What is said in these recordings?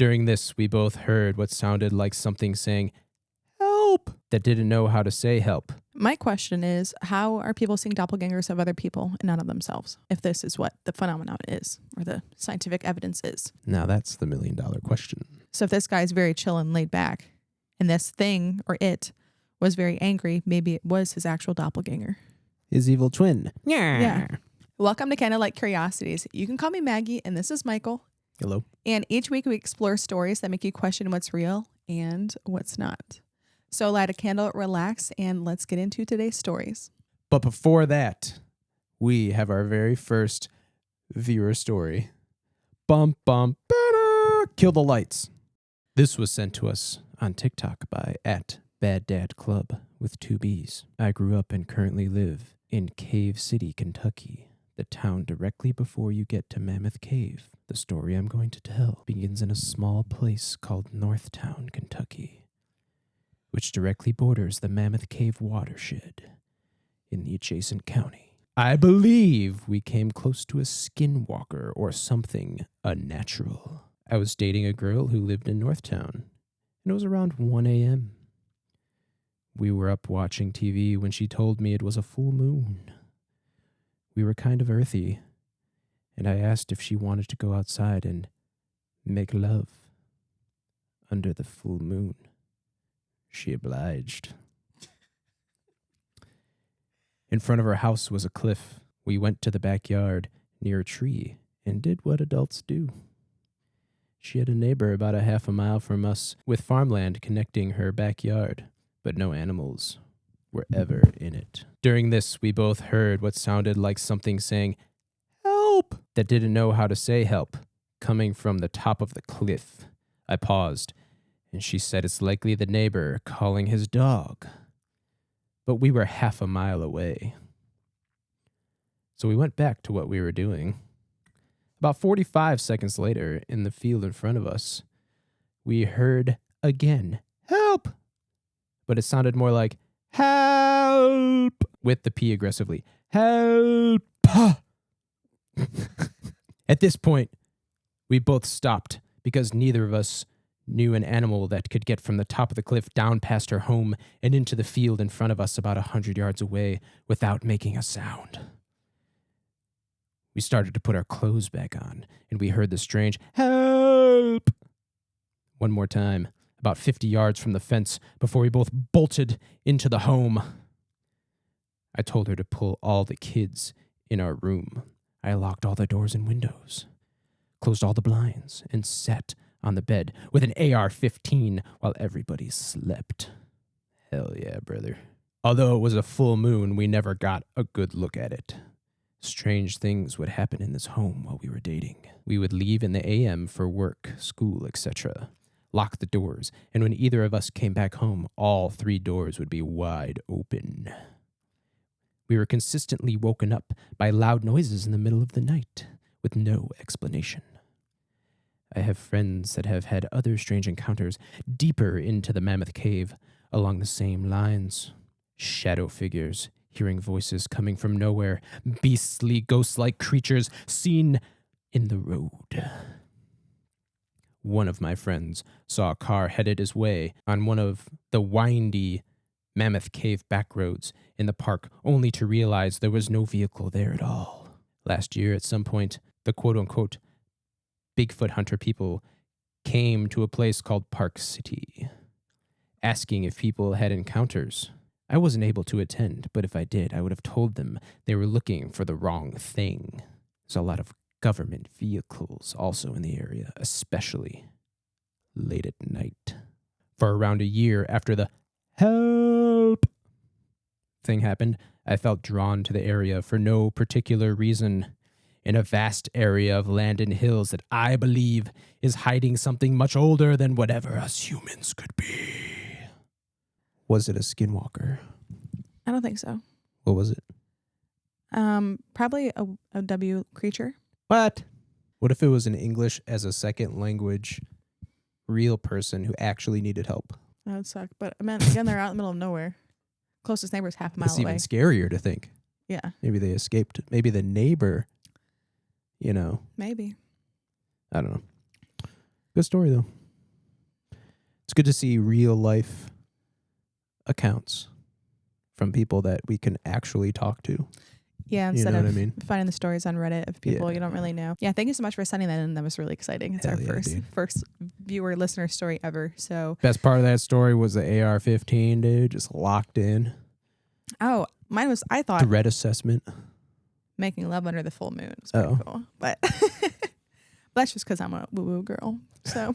During this, we both heard what sounded like something saying, "Help!" that didn't know how to say help. My question is, how are people seeing doppelgangers of other people and not of themselves, if this is what the phenomenon is, or the scientific evidence is? Now that's the $1 million question. So if this guy's very chill and laid back, and this thing, or it, was very angry, maybe it was his actual doppelganger. His evil twin. Yeah. Welcome to Candlelight Curiosities. You can call me Maggie, and this is Michael. Hello. And each week we explore stories that make you question what's real and what's not. So light a candle, relax, and let's get into today's stories. But before that, we have our very first viewer story. Bum, bum, ba-da, kill the lights. This was sent to us on TikTok by @BadDadClub with 2 B's. I grew up and currently live in Cave City, Kentucky, the town directly before you get to Mammoth Cave. The story I'm going to tell begins in a small place called Northtown, Kentucky, which directly borders the Mammoth Cave watershed in the adjacent county. I believe we came close to a skinwalker or something unnatural. I was dating a girl who lived in Northtown, and it was around 1 a.m. We were up watching TV when she told me it was a full moon. We were kind of earthy, and I asked if she wanted to go outside and make love under the full moon. She obliged. In front of her house was a cliff. We went to the backyard near a tree and did what adults do. She had a neighbor about a half a mile from us with farmland connecting her backyard, but no animals were ever in it. During this, we both heard what sounded like something saying, "Help!" that didn't know how to say help, coming from the top of the cliff. I paused, and she said it's likely the neighbor calling his dog. But we were half a mile away. So we went back to what we were doing. About 45 seconds later, in the field in front of us, we heard again, "Help!" But it sounded more like, "Help!" with the P aggressively. "Help!" At this point, we both stopped because neither of us knew an animal that could get from the top of the cliff down past her home and into the field in front of us about 100 yards away without making a sound. We started to put our clothes back on, and we heard the strange, "Help!" one more time, about 50 yards from the fence, before we both bolted into the home. I told her to pull all the kids in our room. I locked all the doors and windows, closed all the blinds, and sat on the bed with an AR-15 while everybody slept. Hell yeah, brother. Although it was a full moon, we never got a good look at it. Strange things would happen in this home while we were dating. We would leave in the AM for work, school, etc., lock the doors, and when either of us came back home, all 3 doors would be wide open. We were consistently woken up by loud noises in the middle of the night, with no explanation. I have friends that have had other strange encounters deeper into the Mammoth Cave along the same lines. Shadow figures, hearing voices coming from nowhere, beastly, ghost-like creatures seen in the road. One of my friends saw a car headed his way on one of the windy Mammoth Cave back roads in the park, only to realize there was no vehicle there at all. Last year, at some point, the quote-unquote Bigfoot hunter people came to a place called Park City, asking if people had encounters. I wasn't able to attend, but if I did, I would have told them they were looking for the wrong thing. There's a lot of government vehicles also in the area, especially late at night. For around a year after the "help" thing happened, I felt drawn to the area for no particular reason. In a vast area of land and hills that I believe is hiding something much older than whatever us humans could be. Was it a skinwalker? I don't think so. What was it? Probably a W creature. What? What if it was an English as a second language real person who actually needed help? That would suck. But I mean, again, they're out in the middle of nowhere. Closest neighbor's half a mile It's away. even scarier to think. Yeah. Maybe they escaped. Maybe the neighbor, Maybe. I don't know. Good story, though. It's good to see real life accounts from people that we can actually talk to. Yeah, instead of what I mean? finding the stories on Reddit of people you don't really know. Yeah, thank you so much for sending that in. That was really exciting. It's Hell our yeah, first viewer listener story ever. So best part of that story was the AR-15, dude, just locked in. oh, mine was I thought Threat assessment. making love under the full moon. It was pretty cool. But that's just because I'm a woo-woo girl. So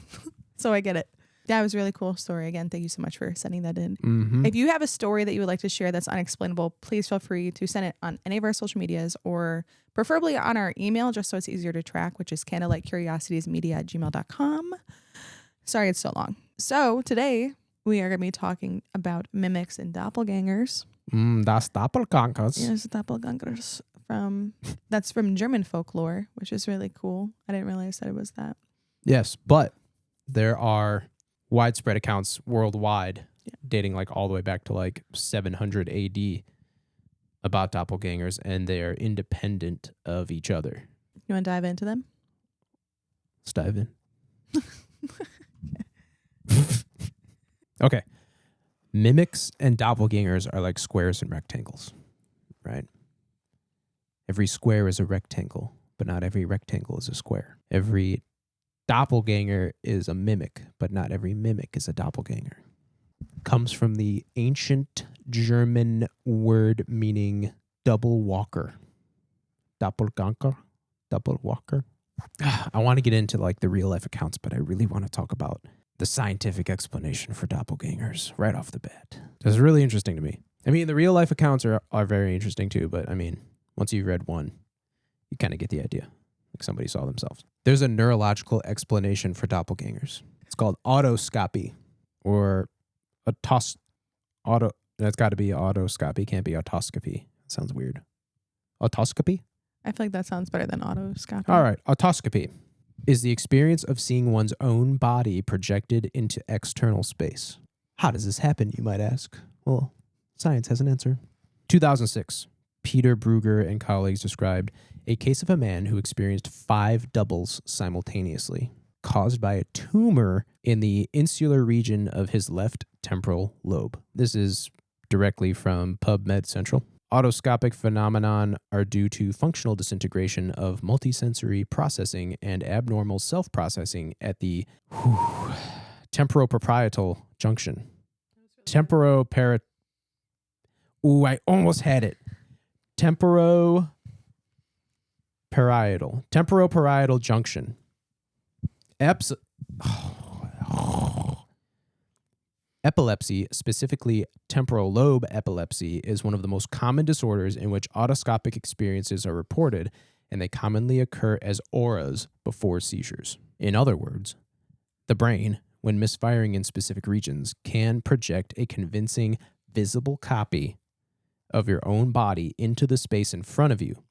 so I get it. That was a really cool story. Again, thank you so much for sending that in. Mm-hmm. If you have a story that you would like to share that's unexplainable, please feel free to send it on any of our social medias or preferably on our email, just so it's easier to track, which is candlelightcuriositiesmedia@gmail.com. Sorry, it's so long. So today we are going to be talking about mimics and doppelgängers. Das Doppelgängers. Yes, doppelgängers. That's from German folklore, which is really cool. I didn't realize that it was that. Yes, but there are widespread accounts worldwide dating like all the way back to like 700 AD about doppelgangers, and they're independent of each other. You want to dive into them? Let's dive in. Okay. Mimics and doppelgangers are like squares and rectangles, right? Every square is a rectangle, but not every rectangle is a square. Every doppelganger is a mimic, but not every mimic is a doppelganger. Comes from the ancient German word meaning double walker. Doppelgänger. Double walker. I want to get into like the real life accounts, but I really want to talk about the scientific explanation for doppelgangers right off the bat. It's really interesting to me. I mean, the real life accounts are very interesting too, but I mean, once you've read one, you kind of get the idea. Like somebody saw themselves. There's a neurological explanation for doppelgangers. It's called autoscopy or that's got to be autoscopy. Can't be autoscopy. It sounds weird. Autoscopy? I feel like that sounds better than autoscopy. All right. Autoscopy is the experience of seeing one's own body projected into external space. How does this happen, you might ask? Well, science has an answer. 2006, Peter Brugger and colleagues described a case of a man who experienced 5 doubles simultaneously, caused by a tumor in the insular region of his left temporal lobe. This is directly from PubMed Central. Autoscopic phenomenon are due to functional disintegration of multisensory processing and abnormal self-processing at the temporoparietal junction. I almost had it. Temporoparietal junction. Epilepsy, specifically temporal lobe epilepsy, is one of the most common disorders in which autoscopic experiences are reported, and they commonly occur as auras before seizures. In other words, the brain, when misfiring in specific regions, can project a convincing, visible copy of your own body into the space in front of you.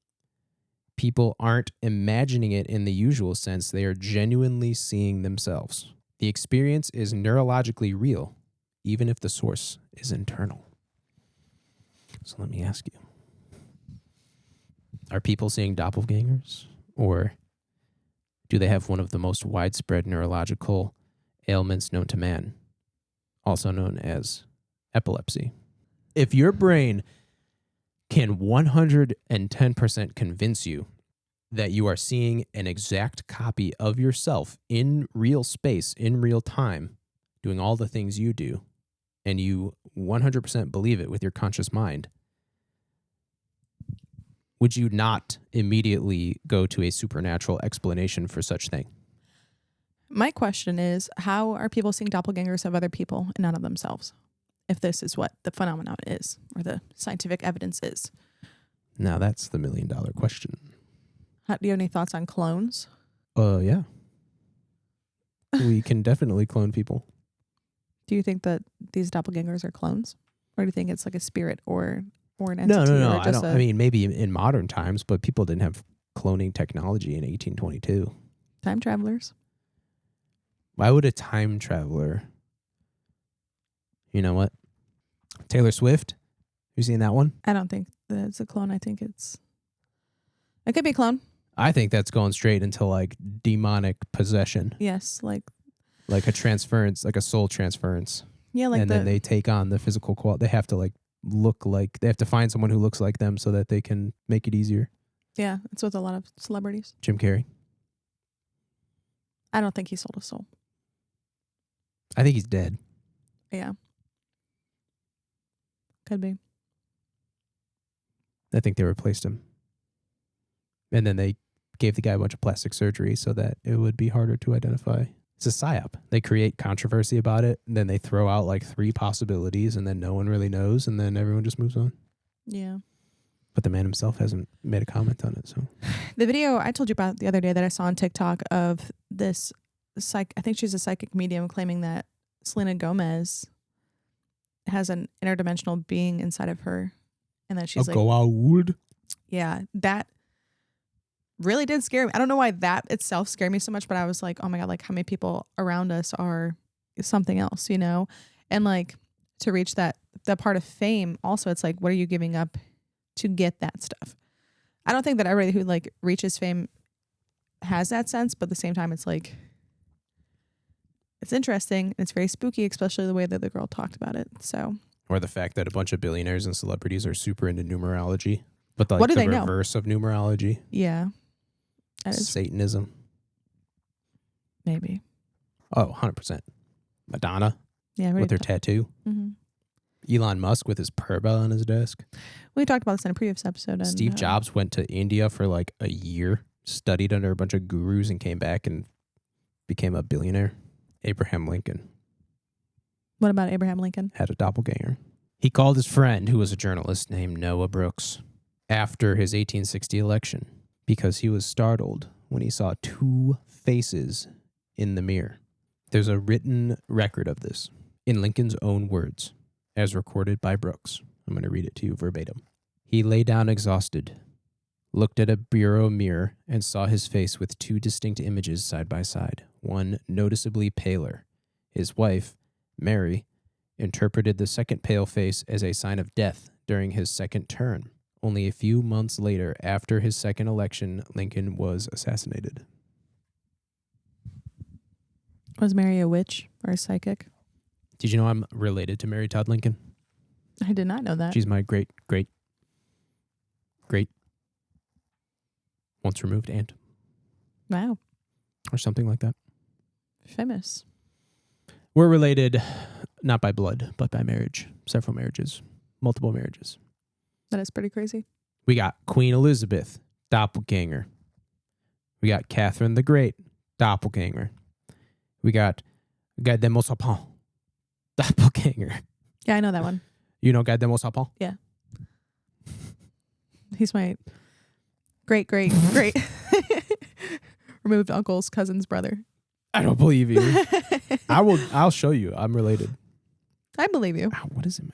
People aren't imagining it in the usual sense. They are genuinely seeing themselves. The experience is neurologically real, even if the source is internal. So let me ask you, are people seeing doppelgangers? Or do they have one of the most widespread neurological ailments known to man, also known as epilepsy? If your brain can 110% convince you that you are seeing an exact copy of yourself in real space, in real time, doing all the things you do, and you 100% believe it with your conscious mind, would you not immediately go to a supernatural explanation for such thing? My question is, how are people seeing doppelgangers of other people and not of themselves? If this is what the phenomenon is, or the scientific evidence is. Now that's the $1 million question. Do you have any thoughts on clones? Yeah. We can definitely clone people. Do you think that these doppelgangers are clones? Or do you think it's like a spirit or an entity? No. Or just I mean, maybe in modern times, but people didn't have cloning technology in 1822. Time travelers. Why would a time traveler... You know what? Taylor Swift? You seen that one? I don't think that it's a clone. I think it could be a clone. I think that's going straight into like demonic possession. Yes, like like a transference, like a soul transference. Yeah, like and then they take on the physical quality. They have to like look like, they have to find someone who looks like them so that they can make it easier. Yeah, it's with a lot of celebrities. Jim Carrey. I don't think he sold a soul. I think he's dead. Yeah. Could be. I think they replaced him. And then they gave the guy a bunch of plastic surgery so that it would be harder to identify. It's a psyop. They create controversy about it, and then they throw out like 3 possibilities, and then no one really knows, and then everyone just moves on. Yeah. But the man himself hasn't made a comment on it. So the video I told you about the other day that I saw on TikTok of this I think she's a psychic medium claiming that Selena Gomez has an interdimensional being inside of her, and that she's yeah, that really did scare me. I don't know why that itself scared me so much, but I was like, oh my God, like how many people around us are something else, you know? And like to reach that part of fame also, it's like, what are you giving up to get that stuff? I don't think that everybody who like reaches fame has that sense, but at the same time, it's like, it's interesting. It's very spooky, especially the way that the girl talked about it. So, or the fact that a bunch of billionaires and celebrities are super into numerology, but like what do the they know? reverse of numerology. Yeah. Satanism. Maybe. Oh, 100%. Madonna. Yeah. With her tattoo. Mm-hmm. Elon Musk with his purba on his desk. We talked about this in a previous episode. And, Steve Jobs went to India for like a year, studied under a bunch of gurus, and came back and became a billionaire. Abraham Lincoln. What about Abraham Lincoln? Had a doppelganger. He called his friend, who was a journalist named Noah Brooks, after his 1860 election because he was startled when he saw 2 faces in the mirror. There's a written record of this in Lincoln's own words, as recorded by Brooks. I'm going to read it to you verbatim. He lay down exhausted, looked at a bureau mirror, and saw his face with 2 distinct images side by side, one noticeably paler. His wife, Mary, interpreted the second pale face as a sign of death during his second term. Only a few months later, after his second election, Lincoln was assassinated. Was Mary a witch or a psychic? Did you know I'm related to Mary Todd Lincoln? I did not know that. She's my great once removed aunt. Wow. Or something like that. Famous. We're related not by blood, but by marriage. Several marriages. Multiple marriages. That is pretty crazy. We got Queen Elizabeth, doppelganger. We got Catherine the Great, doppelganger. We got Guy de Maupassant, doppelganger. Yeah, I know that one. You know Guy de Maupassant? Yeah. He's my great removed uncle's cousin's brother. I don't believe you. I'll show you. I'm related. I believe you. Ow, what is it?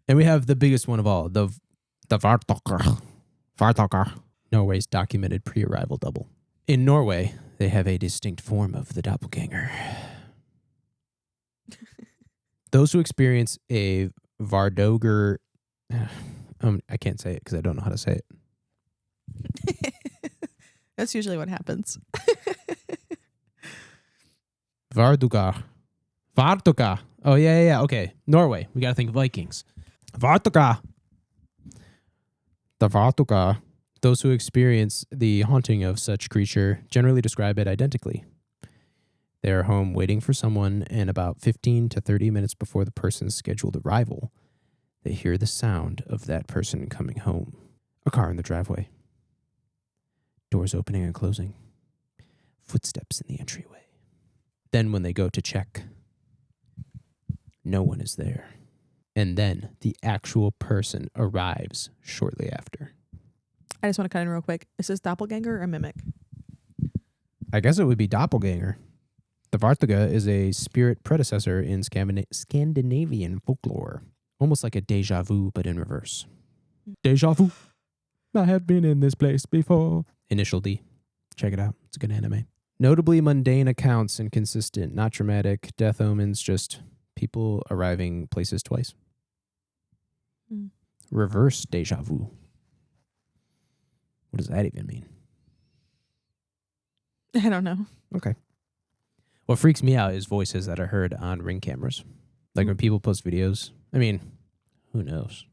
And we have the biggest one of all, the Vardøger. Norway's documented pre-arrival double. In Norway, they have a distinct form of the doppelganger. Those who experience a Vardøger, I can't say it because I don't know how to say it. That's usually what happens. Vardøger. Oh, yeah. Okay. Norway. We got to think Vikings. Vardøger. The Vardøger. Those who experience the haunting of such creature generally describe it identically. They are home waiting for someone, and about 15 to 30 minutes before the person's scheduled arrival, they hear the sound of that person coming home. A car in the driveway. Doors opening and closing. Footsteps in the entryway. Then when they go to check, no one is there. And then the actual person arrives shortly after. I just want to cut in real quick. Is this doppelganger or mimic? I guess it would be doppelganger. The Vardøger is a spirit predecessor in Scandinavian folklore. Almost like a deja vu, but in reverse. Deja vu. I have been in this place before. Initial D. Check it out. It's a good anime. Notably mundane accounts and consistent, not dramatic. Death omens, just people arriving places twice. Reverse deja vu. What does that even mean? I don't know. Okay. What freaks me out is voices that are heard on Ring cameras. Like when people post videos. I mean, who knows?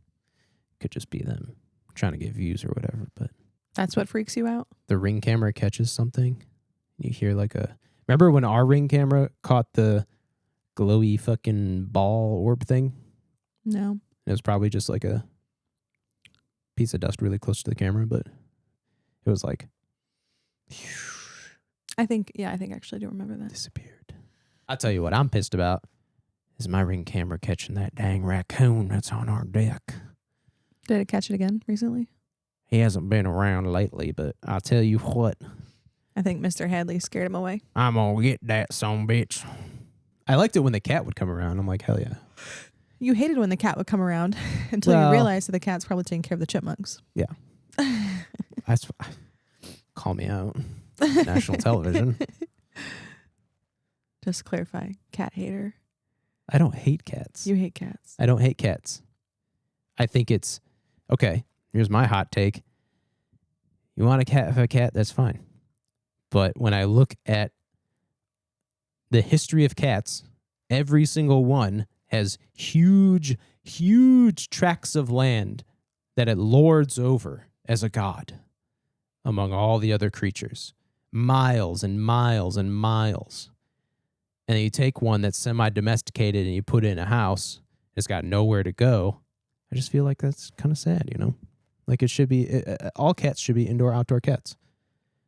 Could just be them trying to get views or whatever. But That's what freaks you out? the Ring camera catches something. You hear like a... Remember when our Ring camera caught the glowy fucking ball orb thing? No. It was probably just like a piece of dust really close to the camera, but it was like... I think I actually do remember that. Disappeared. I'll tell you what I'm pissed about is my Ring camera catching that dang raccoon that's on our deck. Did it catch it again recently? He hasn't been around lately, but I'll tell you what. I think Mr. Hadley scared him away. I'm gonna get that son bitch. I liked it when the cat would come around. I'm like, hell yeah. You hated when the cat would come around until you realized that the cat's probably taking care of the chipmunks. Yeah. That's call me out. National television. Just to clarify, cat hater. I don't hate cats. You hate cats. I don't hate cats. I think it's okay. Here's my hot take. You want a cat, that's fine. But when I look at the history of cats, every single one has huge, huge tracts of land that it lords over as a god among all the other creatures. Miles and miles and miles. And then you take one that's semi-domesticated and you put it in a house, it's got nowhere to go. I just feel like that's kind of sad, you know? Like it should be, all cats should be indoor, outdoor cats.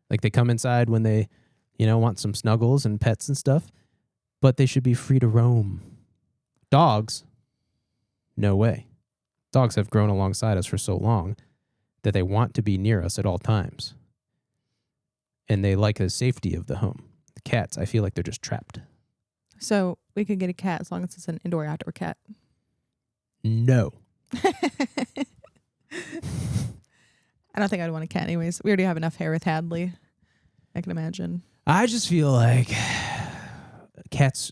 Like they come inside when they, want some snuggles and pets and stuff, but they should be free to roam. Dogs, no way. Dogs have grown alongside us for so long that they want to be near us at all times. And they like the safety of the home. The cats, I feel like they're just trapped. So we could get a cat as long as it's an indoor, outdoor cat. No. I don't think I'd want a cat anyways. We already have enough hair with Hadley. I can imagine. I just feel like cats,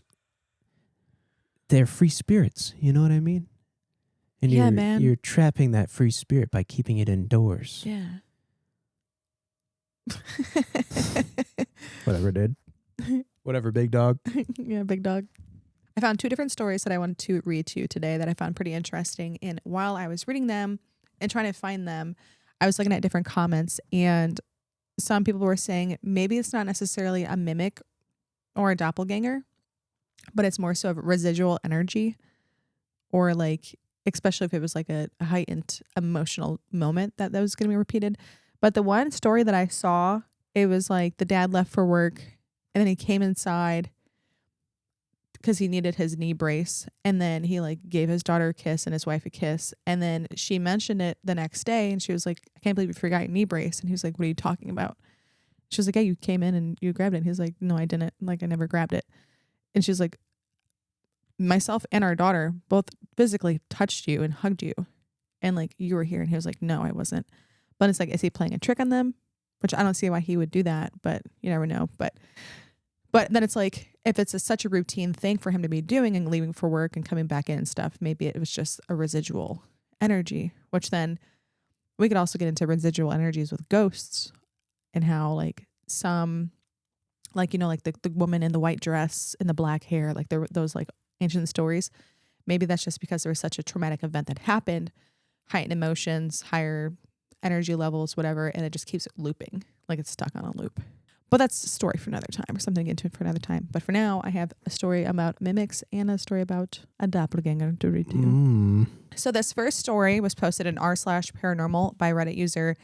they're free spirits. You know what I mean? And you're trapping that free spirit by keeping it indoors. Yeah. Whatever, dude. Whatever, big dog. Yeah, big dog. I found 2 different stories that I wanted to read to you today that I found pretty interesting. And while I was reading them and trying to find them, I was looking at different comments, and some people were saying maybe it's not necessarily a mimic or a doppelganger, but it's more so of residual energy, or like, especially if it was like a heightened emotional moment that was going to be repeated. But the one story that I saw, it was like the dad left for work and then he came inside because he needed his knee brace. And then he like gave his daughter a kiss and his wife a kiss. And then she mentioned it the next day and she was like, I can't believe you forgot your knee brace. And he was like, what are you talking about? She was like, yeah, you came in and you grabbed it. And he's like, no, I didn't. Like, I never grabbed it. And she was like, myself and our daughter both physically touched you and hugged you. And like, you were here. And he was like, no, I wasn't. But it's like, is he playing a trick on them? Which I don't see why he would do that, but you never know. But then it's like, if it's such a routine thing for him to be doing and leaving for work and coming back in and stuff, maybe it was just a residual energy, which then we could also get into residual energies with ghosts and how like some, like, like the woman in the white dress and the black hair, like those like ancient stories. Maybe that's just because there was such a traumatic event that happened, heightened emotions, higher energy levels, whatever, and it just keeps it looping, like it's stuck on a loop. But that's a story for another time, or something to get into for another time. But for now, I have a story about mimics and a story about a doppelganger to read to you. So this first story was posted in r/paranormal by Reddit user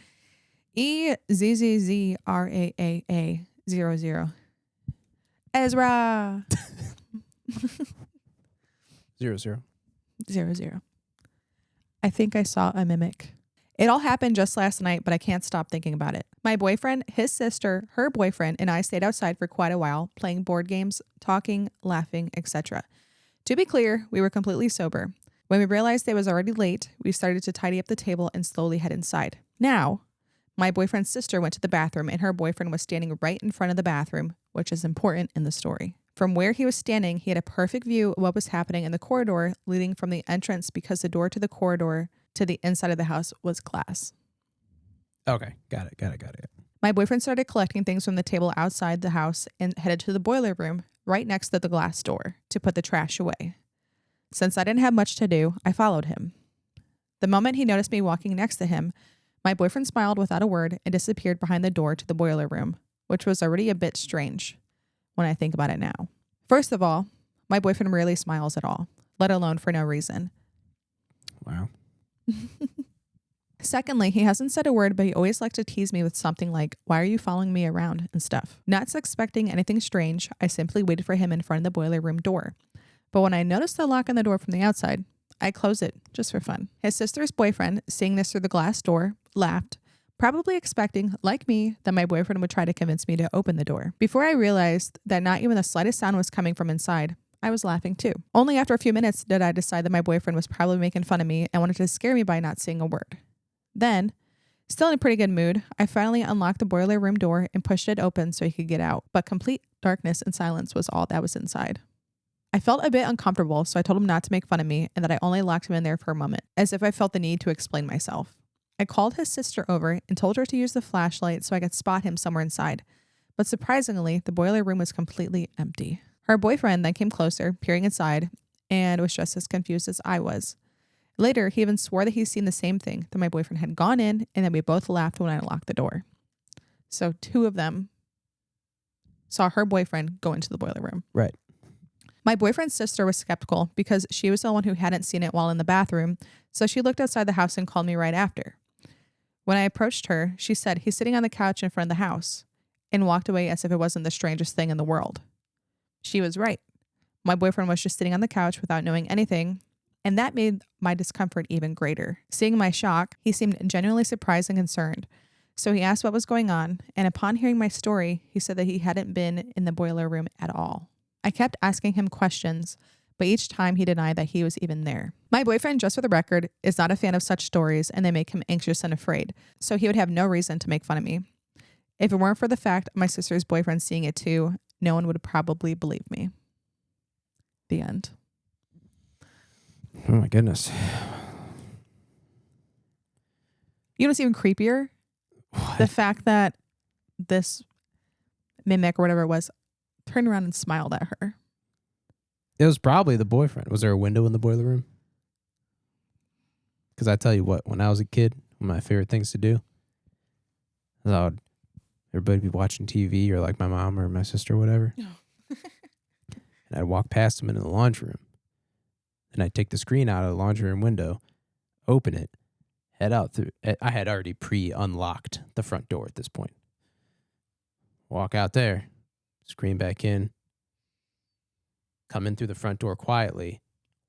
EZZZRAAA00. Ezra. 00. 00. I think I saw a mimic. It all happened just last night, but I can't stop thinking about it. My boyfriend, his sister, her boyfriend, and I stayed outside for quite a while, playing board games, talking, laughing, etc. To be clear, we were completely sober. When we realized it was already late, we started to tidy up the table and slowly head inside. Now, my boyfriend's sister went to the bathroom and her boyfriend was standing right in front of the bathroom, which is important in the story. From where he was standing, he had a perfect view of what was happening in the corridor leading from the entrance because the door to the corridor to the inside of the house was glass. Okay, got it. My boyfriend started collecting things from the table outside the house and headed to the boiler room, right next to the glass door to put the trash away. Since I didn't have much to do, I followed him. The moment he noticed me walking next to him, my boyfriend smiled without a word and disappeared behind the door to the boiler room, which was already a bit strange when I think about it now. First of all, my boyfriend rarely smiles at all, let alone for no reason. Wow. Secondly, he hasn't said a word, but he always likes to tease me with something like, "Why are you following me around?" and stuff. Not suspecting anything strange, I simply waited for him in front of the boiler room door. But when I noticed the lock on the door from the outside, I closed it just for fun. His sister's boyfriend, seeing this through the glass door, laughed, probably expecting, like me, that my boyfriend would try to convince me to open the door. Before I realized that not even the slightest sound was coming from inside, I was laughing too. Only after a few minutes did I decide that my boyfriend was probably making fun of me and wanted to scare me by not saying a word. Then, still in a pretty good mood, I finally unlocked the boiler room door and pushed it open so he could get out, but complete darkness and silence was all that was inside. I felt a bit uncomfortable, so I told him not to make fun of me and that I only locked him in there for a moment, as if I felt the need to explain myself. I called his sister over and told her to use the flashlight so I could spot him somewhere inside, but surprisingly, the boiler room was completely empty. Her boyfriend then came closer, peering inside, and was just as confused as I was. Later, he even swore that he's seen the same thing, that my boyfriend had gone in and that we both laughed when I locked the door. So 2 of them saw her boyfriend go into the boiler room. Right. My boyfriend's sister was skeptical because she was the one who hadn't seen it while in the bathroom, so she looked outside the house and called me right after. When I approached her, she said, "He's sitting on the couch in front of the house," and walked away as if it wasn't the strangest thing in the world. She was right. My boyfriend was just sitting on the couch without knowing anything, and that made my discomfort even greater. Seeing my shock, he seemed genuinely surprised and concerned. So he asked what was going on, and upon hearing my story, he said that he hadn't been in the boiler room at all. I kept asking him questions, but each time he denied that he was even there. My boyfriend, just for the record, is not a fan of such stories, and they make him anxious and afraid, so he would have no reason to make fun of me. If it weren't for the fact of my sister's boyfriend seeing it too, no one would probably believe me. The end. Oh my goodness. You know what's even creepier? What? The fact that this mimic or whatever it was turned around and smiled at her. It was probably the boyfriend. Was there a window in the boiler room? Because I tell you what, when I was a kid, one of my favorite things to do is everybody be watching TV or like my mom or my sister or whatever. Oh. And I'd walk past them in the laundry room. And I'd take the screen out of the laundry room window, open it, head out through. I had already pre-unlocked the front door at this point. Walk out there, screen back in, come in through the front door quietly,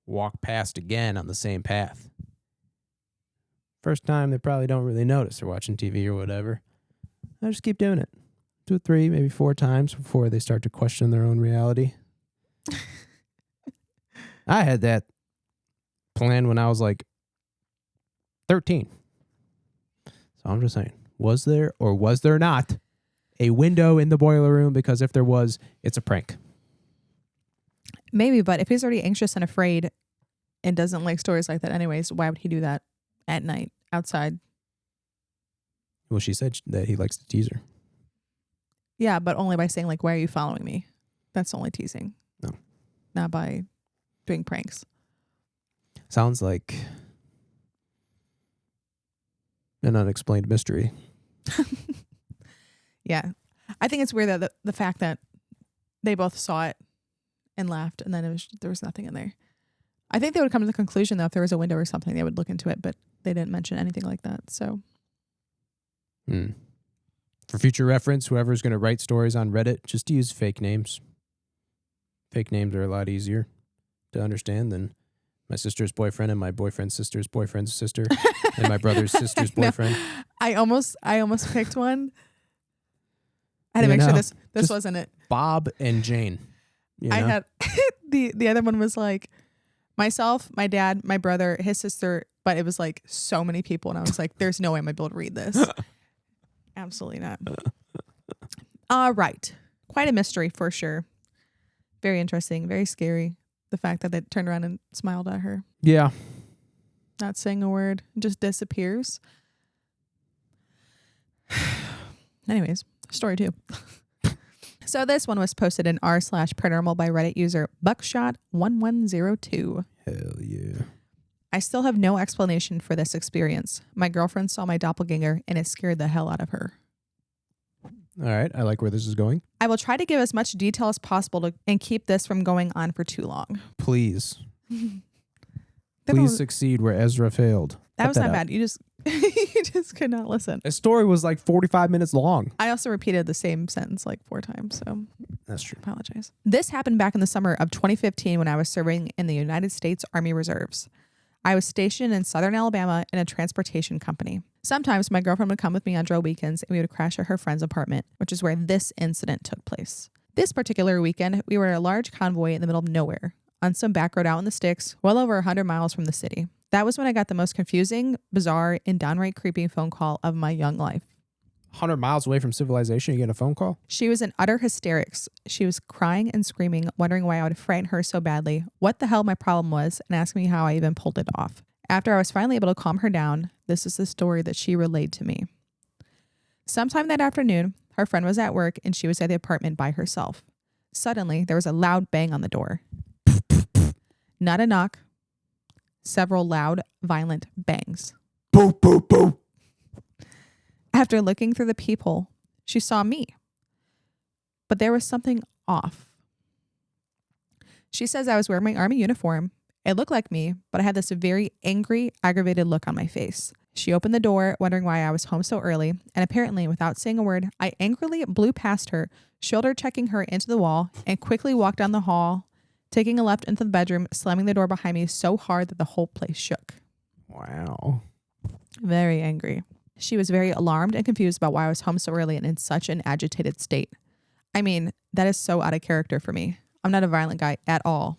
walk past again on the same path. First time, they probably don't really notice they're watching TV or whatever. I just keep doing it. 2, 3, maybe 4 times before they start to question their own reality. I had that plan when I was like 13. So I'm just saying, was there or was there not a window in the boiler room? Because if there was, it's a prank. Maybe, but if he's already anxious and afraid and doesn't like stories like that anyways, why would he do that at night outside? Well, she said that he likes to tease her. Yeah, but only by saying like, "Why are you following me?" That's only teasing. No. Not by doing pranks. Sounds like an unexplained mystery. Yeah. I think it's weird that the fact that they both saw it and laughed and then there was nothing in there. I think they would come to the conclusion though if there was a window or something, they would look into it, but they didn't mention anything like that. So For future reference, whoever's going to write stories on Reddit, just use fake names. Fake names are a lot easier to understand than my sister's boyfriend and my boyfriend's sister's boyfriend's sister and my brother's sister's boyfriend. No, I almost picked one. I had to make sure this wasn't it. Bob and Jane. You know? I had the other one was like myself, my dad, my brother, his sister, but it was like so many people, and I was like, "There's no way I'm gonna be able to read this." Absolutely not. All right, quite a mystery for sure. Very interesting, very scary. The fact that they turned around and smiled at her, Yeah. not saying a word, just disappears. Anyways, story 2. So this one was posted in r/paranormal by Reddit user Buckshot1102. Hell yeah. I still have no explanation for this experience. My girlfriend saw my doppelganger and it scared the hell out of her. All right. I like where this is going. I will try to give as much detail as possible and keep this from going on for too long. Please. Please succeed where Ezra failed. That was not bad. You just you just could not listen. The story was like 45 minutes long. I also repeated the same sentence like 4 times, so That's true. I apologize. This happened back in the summer of 2015 when I was serving in the United States Army Reserves. I was stationed in southern Alabama in a transportation company. Sometimes my girlfriend would come with me on drill weekends and we would crash at her friend's apartment, which is where this incident took place. This particular weekend, we were in a large convoy in the middle of nowhere, on some back road out in the sticks, well over 100 miles from the city. That was when I got the most confusing, bizarre, and downright creepy phone call of my young life. 100 miles away from civilization, you get a phone call? She was in utter hysterics. She was crying and screaming, wondering why I would frighten her so badly, what the hell my problem was, and asking me how I even pulled it off. After I was finally able to calm her down, this is the story that she relayed to me. Sometime that afternoon, her friend was at work and she was at the apartment by herself. Suddenly, there was a loud bang on the door. Not a knock. Several loud, violent bangs. Boo, boo, boo. After looking through the peephole, she saw me. But there was something off. She says I was wearing my army uniform. It looked like me, but I had this very angry, aggravated look on my face. She opened the door, wondering why I was home so early, and apparently, without saying a word, I angrily blew past her, shoulder checking her into the wall, and quickly walked down the hall, taking a left into the bedroom, slamming the door behind me so hard that the whole place shook. Wow. Very angry. She was very alarmed and confused about why I was home so early and in such an agitated state. I mean, that is so out of character for me. I'm not a violent guy at all.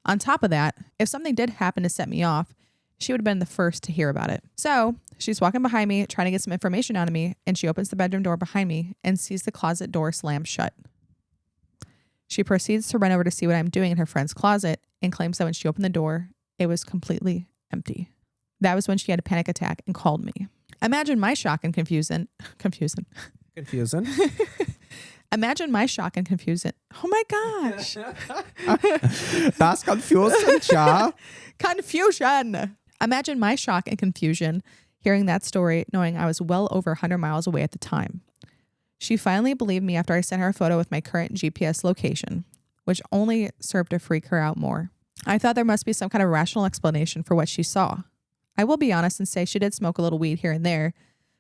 On top of that, if something did happen to set me off, she would have been the first to hear about it. So she's walking behind me, trying to get some information out of me, and she opens the bedroom door behind me and sees the closet door slammed shut. She proceeds to run over to see what I'm doing in her friend's closet and claims that when she opened the door, it was completely empty. That was when she had a panic attack and called me. Imagine my shock and confusion. Confusing. Imagine my shock and confusion. Oh my gosh. That's confusing, ja. Confusion. Imagine my shock and confusion hearing that story, knowing I was well over 100 miles away at the time. She finally believed me after I sent her a photo with my current GPS location, which only served to freak her out more. I thought there must be some kind of rational explanation for what she saw. I will be honest and say she did smoke a little weed here and there,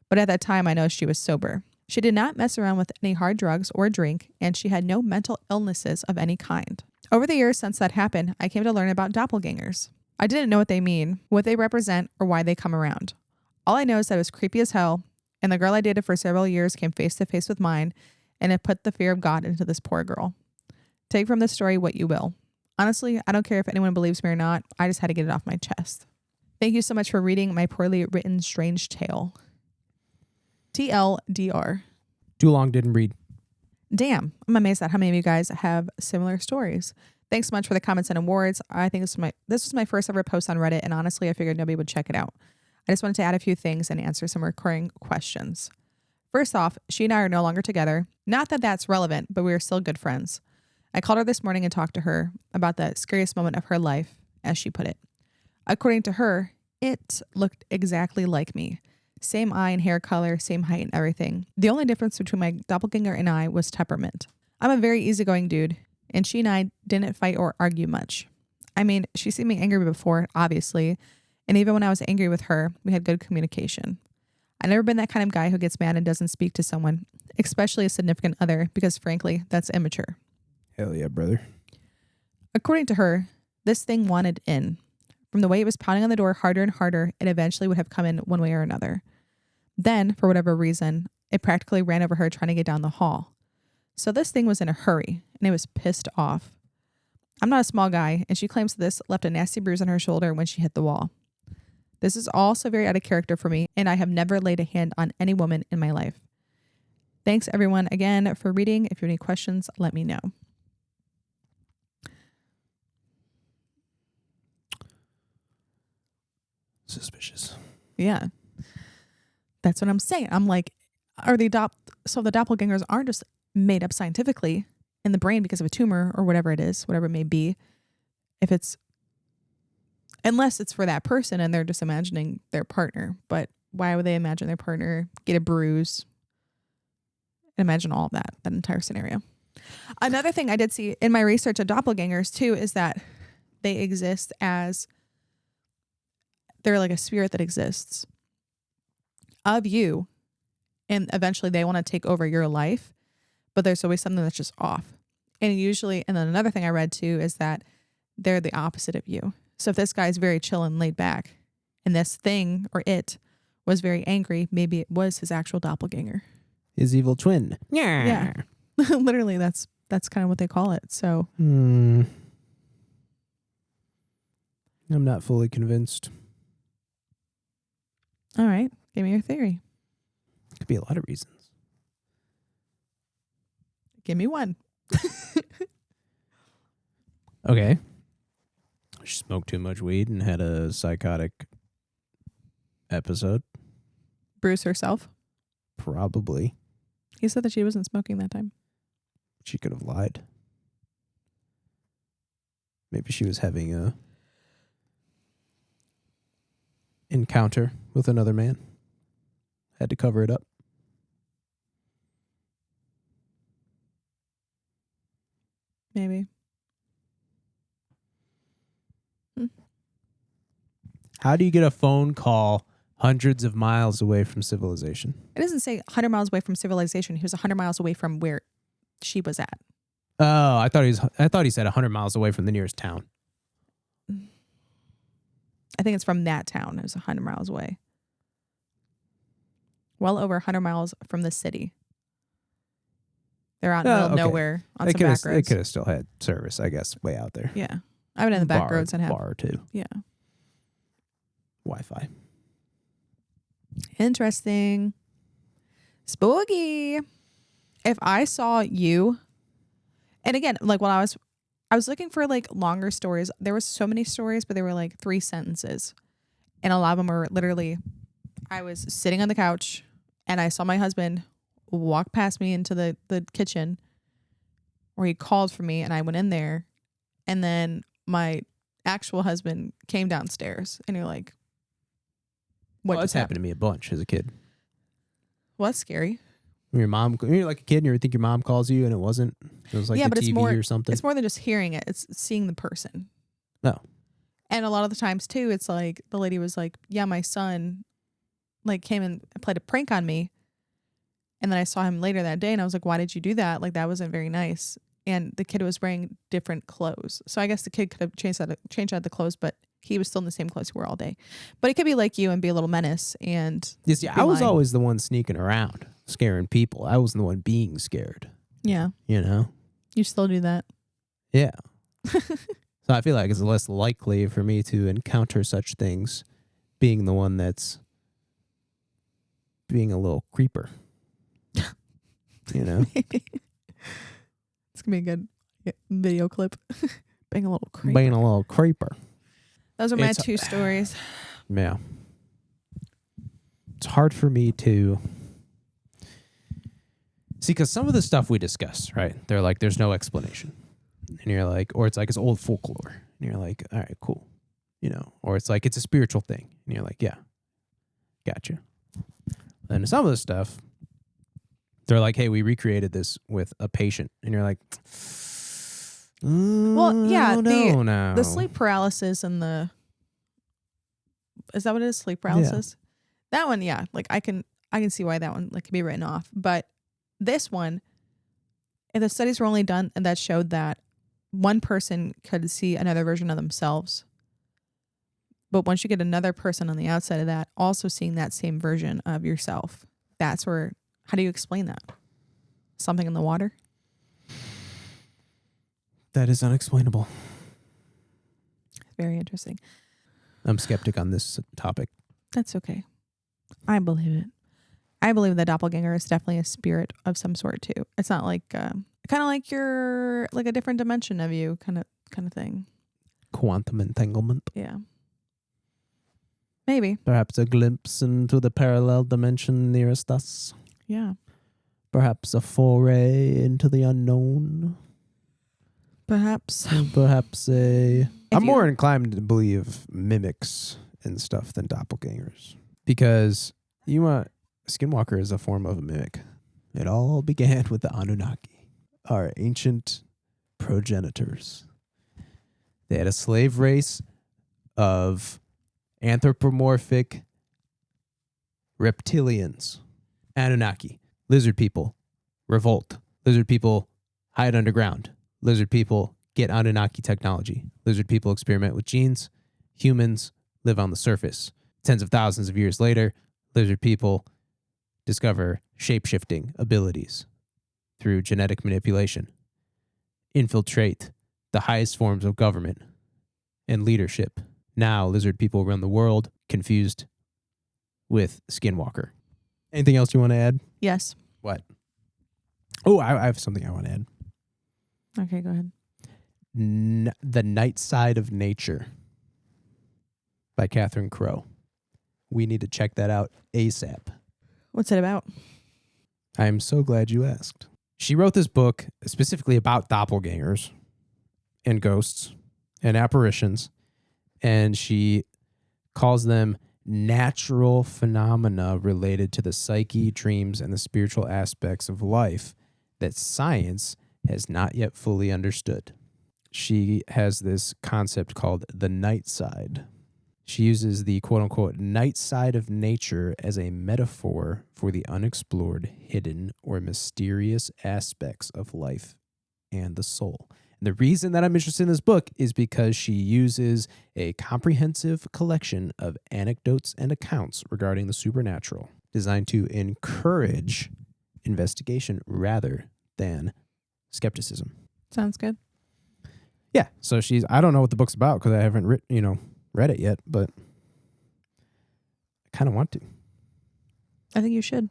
but at that time I know she was sober. She did not mess around with any hard drugs or drink, and she had no mental illnesses of any kind. Over the years since that happened, I came to learn about doppelgängers. I didn't know what they mean, what they represent, or why they come around. All I know is that it was creepy as hell, and the girl I dated for several years came face to face with mine, and it put the fear of God into this poor girl. Take from this story what you will. Honestly, I don't care if anyone believes me or not. I just had to get it off my chest. Thank you so much for reading my poorly written strange tale. TLDR. Too long, didn't read. Damn, I'm amazed at how many of you guys have similar stories. Thanks so much for the comments and awards. I think this was my first ever post on Reddit, and honestly, I figured nobody would check it out. I just wanted to add a few things and answer some recurring questions. First off, she and I are no longer together. Not that that's relevant, but we are still good friends. I called her this morning and talked to her about the scariest moment of her life, as she put it. According to her, it looked exactly like me. Same eye and hair color, same height and everything. The only difference between my doppelganger and I was temperament. I'm a very easygoing dude, and she and I didn't fight or argue much. I mean, she's seen me angry before, obviously, and even when I was angry with her, we had good communication. I've never been that kind of guy who gets mad and doesn't speak to someone, especially a significant other, because frankly, that's immature. Hell yeah, brother. According to her, this thing wanted in. From the way it was pounding on the door harder and harder, it eventually would have come in one way or another. Then, for whatever reason, it practically ran over her trying to get down the hall. So this thing was in a hurry, and it was pissed off. I'm not a small guy, and she claims this left a nasty bruise on her shoulder when she hit the wall. This is also very out of character for me, and I have never laid a hand on any woman in my life. Thanks, everyone, again, for reading. If you have any questions, let me know. Suspicious. Yeah. That's what I'm saying. I'm like, so the doppelgangers aren't just made up scientifically in the brain because of a tumor or whatever it is, whatever it may be. Unless it's for that person and they're just imagining their partner. But why would they imagine their partner get a bruise? Imagine all of that entire scenario. Another thing I did see in my research of doppelgangers too is that they exist as, they're like a spirit that exists of you, and eventually they want to take over your life, but there's always something that's just off. And then another thing I read too is that they're the opposite of you. So if this guy's very chill and laid back and this thing or it was very angry, maybe it was his actual doppelganger. His evil twin. Yeah. Literally, that's kind of what they call it. So I'm not fully convinced. All right. Give me your theory. Could be a lot of reasons. Give me one. Okay. She smoked too much weed and had a psychotic episode. Bruce herself. Probably. He said that she wasn't smoking that time. She could have lied. Maybe she was having a encounter with another man. Had to cover it up. Maybe. How do you get a phone call hundreds of miles away from civilization? It doesn't say 100 miles away from civilization. He was 100 miles away from where she was at. Oh, I thought he said 100 miles away from the nearest town. I think it's from that town. It was 100 miles away. Well over 100 miles from the city. They're out in the middle of nowhere on some back roads. They could have still had service, I guess, way out there. Yeah. I've been in the back roads and have. Bar, too. Yeah. Wi-Fi. Interesting. Spooky. If I saw you, and again, like when I was looking for like longer stories. There was so many stories, but they were like 3 sentences. And a lot of them were literally, I was sitting on the couch and I saw my husband walk past me into the kitchen where he called for me and I went in there. And then my actual husband came downstairs and you're like, what just happened to me a bunch as a kid. Well, that's scary. Your mom, you're like a kid and you think your mom calls you and it wasn't. It was like the TV or something. It's more than just hearing it. It's seeing the person. No. And a lot of the times too, it's like the lady was like, yeah, my son like came and played a prank on me. And then I saw him later that day and I was like, why did you do that? Like that wasn't very nice. And the kid was wearing different clothes. So I guess the kid could have changed out the clothes, but he was still in the same clothes he wore all day. But he could be like you and be a little menace. And yes, yeah, I was always the one sneaking around, scaring people. I wasn't the one being scared. Yeah. You know? You still do that. Yeah. So I feel like it's less likely for me to encounter such things being the one that's being a little creeper. You know? Maybe. It's going to be a good video clip. Being a little creeper. Being a little creeper. Those are my 2 stories. Yeah. It's hard for me to see because some of the stuff we discuss, right? They're like, there's no explanation. And you're like, or it's like, it's old folklore. And you're like, all right, cool. You know, or it's like, it's a spiritual thing. And you're like, yeah, gotcha. And some of the stuff, they're like, hey, we recreated this with a patient. And you're like, well, yeah, no. The sleep paralysis and is that what it is? Sleep paralysis? Yeah. That one, yeah. Like I can see why that one like can be written off. But this one, if the studies were only done and that showed that one person could see another version of themselves, but once you get another person on the outside of that also seeing that same version of yourself, that's where, how do you explain that? Something in the water? That is unexplainable. Very interesting. I'm skeptic on this topic. That's okay. I believe it. I believe the doppelganger is definitely a spirit of some sort too. It's not like kind of like you're like a different dimension of you kind of thing. Quantum entanglement. Yeah. Maybe. Perhaps a glimpse into the parallel dimension nearest us. Yeah. Perhaps a foray into the unknown. Perhaps. Perhaps I'm you- more inclined to believe mimics and stuff than doppelgangers. Because Skinwalker is a form of a mimic. It all began with the Anunnaki, our ancient progenitors. They had a slave race of anthropomorphic reptilians. Anunnaki. Lizard people revolt. Lizard people hide underground. Lizard people get Anunnaki technology. Lizard people experiment with genes. Humans live on the surface. Tens of thousands of years later, lizard people discover shape-shifting abilities through genetic manipulation, infiltrate the highest forms of government and leadership. Now, lizard people run the world, confused with Skinwalker. Anything else you want to add? Yes. What? Oh, I have something I want to add. Okay, go ahead. The Nightside of Nature by Catherine Crowe. We need to check that out ASAP. What's it about? I'm so glad you asked. She wrote this book specifically about doppelgangers and ghosts and apparitions, and she calls them natural phenomena related to the psyche, dreams, and the spiritual aspects of life that science has not yet fully understood. She has this concept called the Nightside. She uses the quote-unquote night side of nature as a metaphor for the unexplored, hidden, or mysterious aspects of life and the soul. And the reason that I'm interested in this book is because she uses a comprehensive collection of anecdotes and accounts regarding the supernatural, designed to encourage investigation rather than skepticism. Sounds good. Yeah, so I don't know what the book's about because I haven't read it yet, but I kind of want to. I think you should.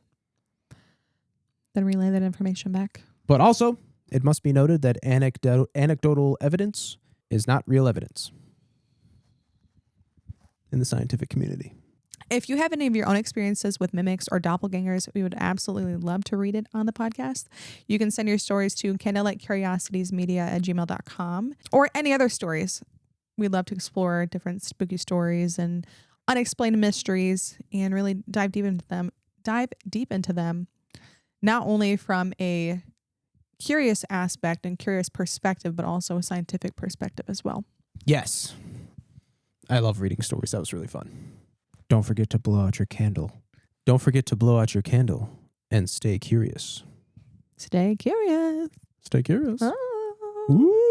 Then relay that information back. But also, it must be noted that anecdotal evidence is not real evidence in the scientific community. If you have any of your own experiences with mimics or doppelgangers, we would absolutely love to read it on the podcast. You can send your stories to candlelightcuriositiesmedia@gmail.com or any other stories. We'd love to explore different spooky stories and unexplained mysteries and really dive deep into them, not only from a curious aspect and curious perspective, but also a scientific perspective as well. Yes. I love reading stories. That was really fun. Don't forget to blow out your candle. Don't forget to blow out your candle and stay curious. Stay curious. Stay curious. Oh. Ooh.